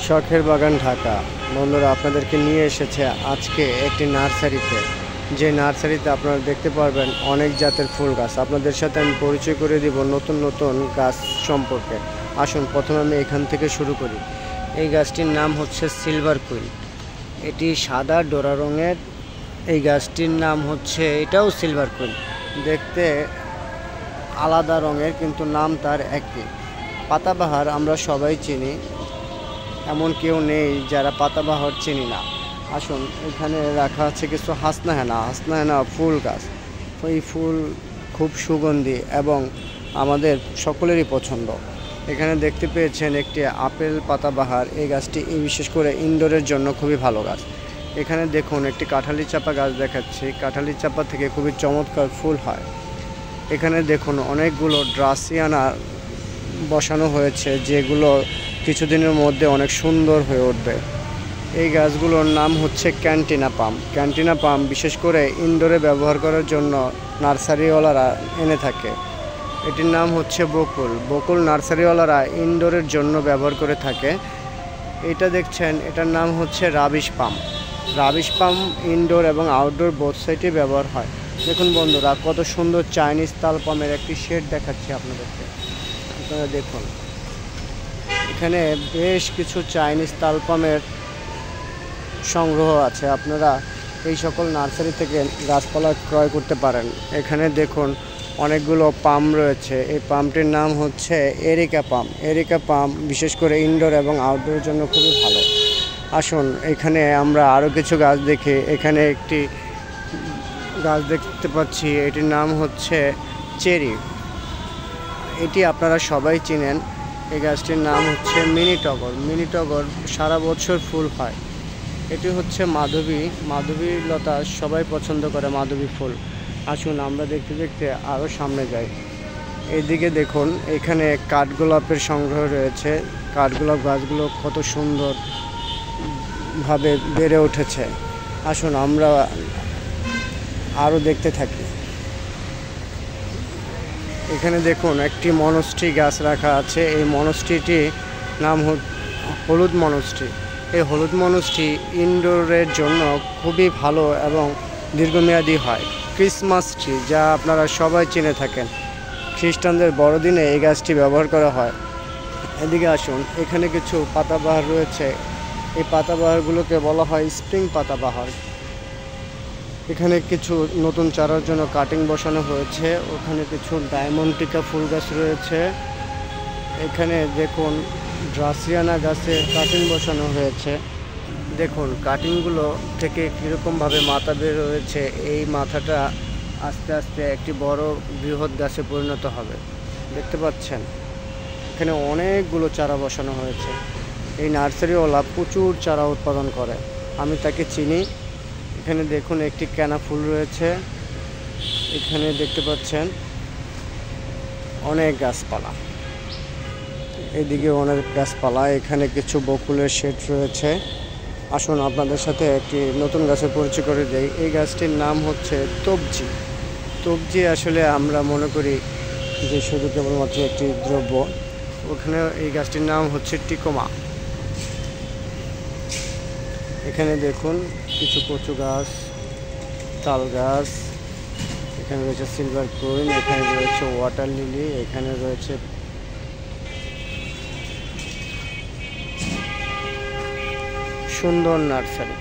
শখের বাগান ঢাকা বন্ধুরা আপনাদেরকে নিয়ে এসেছে আজকে একটি নার্সারিতে। যে নার্সারিতে আপনারা দেখতে পারবেন অনেক জাতের ফুল গাছ। আপনাদের সাথে আমি পরিচয় করে দিব নতুন নতুন গাছ সম্পর্কে। আসুন প্রথমে আমি এখান থেকে শুরু করি। এই গাছটির নাম হচ্ছে সিলভার কুইন। এটি সাদা ডোরা রঙের। এই গাছটির নাম হচ্ছে এটাও সিলভার কুইন। দেখতে আলাদা রঙের কিন্তু নাম তার একই। পাতাবাহার আমরা সবাই চিনি, এমন কেউ নেই যারা পাতাবাহার চিনি না। আসুন এখানে রাখা আছে কিছু হাসনাহেনা ফুল গাছ। এই ফুল খুব সুগন্ধি এবং আমাদের সকলেরই পছন্দ। এখানে দেখতে পেয়েছেন একটি আপেল পাতাবাহার। এই গাছটি বিশেষ করে ইনডোরের জন্য খুবই ভালো গাছ। এখানে দেখুন একটি কাঁঠালি চাপা গাছ দেখাচ্ছি। কাঁঠালি চাপা থেকে খুবই চমৎকার ফুল হয়। এখানে দেখুন অনেকগুলো ড্রাসিয়ানা বসানো হয়েছে, যেগুলো কিছুদিনের মধ্যে অনেক সুন্দর হয়ে উঠবে। এই গাছগুলোর নাম হচ্ছে ক্যান্টিনা পাম। ক্যান্টিনা পাম বিশেষ করে ইনডোরে ব্যবহার করার জন্য নার্সারিওয়ালারা এনে থাকে। এটির নাম হচ্ছে বকুল। বকুল নার্সারিওয়ালারা ইনডোরের জন্য ব্যবহার করে থাকে। এটা দেখছেন, এটার নাম হচ্ছে রাবিশ পাম। রাবিশ পাম ইনডোর এবং আউটডোর বোথ সাইডে ব্যবহার হয়। দেখুন বন্ধুরা কত সুন্দর চাইনিজ তাল পামের একটি শেড দেখাচ্ছি আপনাদেরকে। আপনারা দেখুন এখানে বেশ কিছু চাইনিজ তাল পামের সংগ্রহ আছে। আপনারা এই সকল নার্সারি থেকে গাছপালা ক্রয় করতে পারেন। এখানে দেখুন অনেকগুলো পাম রয়েছে। এই পামটির নাম হচ্ছে এরিকা পাম। এরিকা পাম বিশেষ করে ইনডোর এবং আউটডোরের জন্য খুবই ভালো। আসুন এখানে আমরা আরও কিছু গাছ দেখি। এখানে একটি গাছ দেখতে পাচ্ছি, এটির নাম হচ্ছে চেরি। এটি আপনারা সবাই চিনেন। এই গাছটির নাম হচ্ছে মিনি টগর। মিনি টগর সারা বছর ফুল হয়। এটি হচ্ছে মাধবী লতা, সবাই পছন্দ করে মাধবী ফুল। আসুন আমরা দেখতে দেখতে আরও সামনে যাই। এইদিকে দেখুন এখানে কাঠগোলাপের সংগ্রহ রয়েছে। কাঠগোলাপ গাছগুলো কত সুন্দরভাবে বেড়ে উঠেছে। আসুন আমরা আরও দেখতে থাকি। এখানে দেখুন একটি মনস্ট্রি গাছ রাখা আছে। এই মনস্ট্রিটি নাম হলুদ মনস্ট্রি। এই হলুদ মনস্ট্রি ইনডোরের জন্য খুবই ভালো এবং দীর্ঘমেয়াদী হয়। ক্রিসমাস ট্রি, যা আপনারা সবাই চিনে থাকেন, খ্রিস্টানদের বড়দিনে এই গাছটি ব্যবহার করা হয়। এদিকে আসুন, এখানে কিছু পাতাবাহার রয়েছে। এই পাতাবাহারগুলোকে বলা হয় স্প্রিং পাতাবাহার। এখানে কিছু নতুন চারার জন্য কাটিং বসানো হয়েছে। ওখানে কিছু ডায়মন্ড টিকা ফুল গাছ রয়েছে। এখানে দেখুন ড্রাসিয়ানা গাছে কাটিং বসানো হয়েছে। দেখুন কাটিংগুলো থেকে কীরকমভাবে মাথা বের হয়েছে। এই মাথাটা আস্তে আস্তে একটি বড় বৃহৎ গাছে পরিণত হবে। দেখতে পাচ্ছেন এখানে অনেকগুলো চারা বসানো হয়েছে। এই নার্সারিওয়ালা প্রচুর চারা উৎপাদন করে, আমি তাকে চিনি। এখানে দেখুন একটি ক্যানা ফুল রয়েছে। এখানে দেখতে পাচ্ছেন অনেক গাছপালা। এদিকে অনেক গাছপালা। এখানে কিছু বকুলের শেড রয়েছে। আসুন আপনাদের সাথে একটি নতুন গাছের পরিচয় করে দেই। এই গাছটির নাম হচ্ছে তবজি। তবজি আসলে আমরা মনে করি যে শুধু কেবলমাত্র একটি দ্রব্য। ওখানে এই গাছটির নাম হচ্ছে টিকোমা। এখানে দেখুন কিছু কচু গাছ, তাল গাছ। এখানে রয়েছে সিলভার কুইন, এখানে রয়েছে ওয়াটার লিলি, এখানে রয়েছে সুন্দর নার্সারি।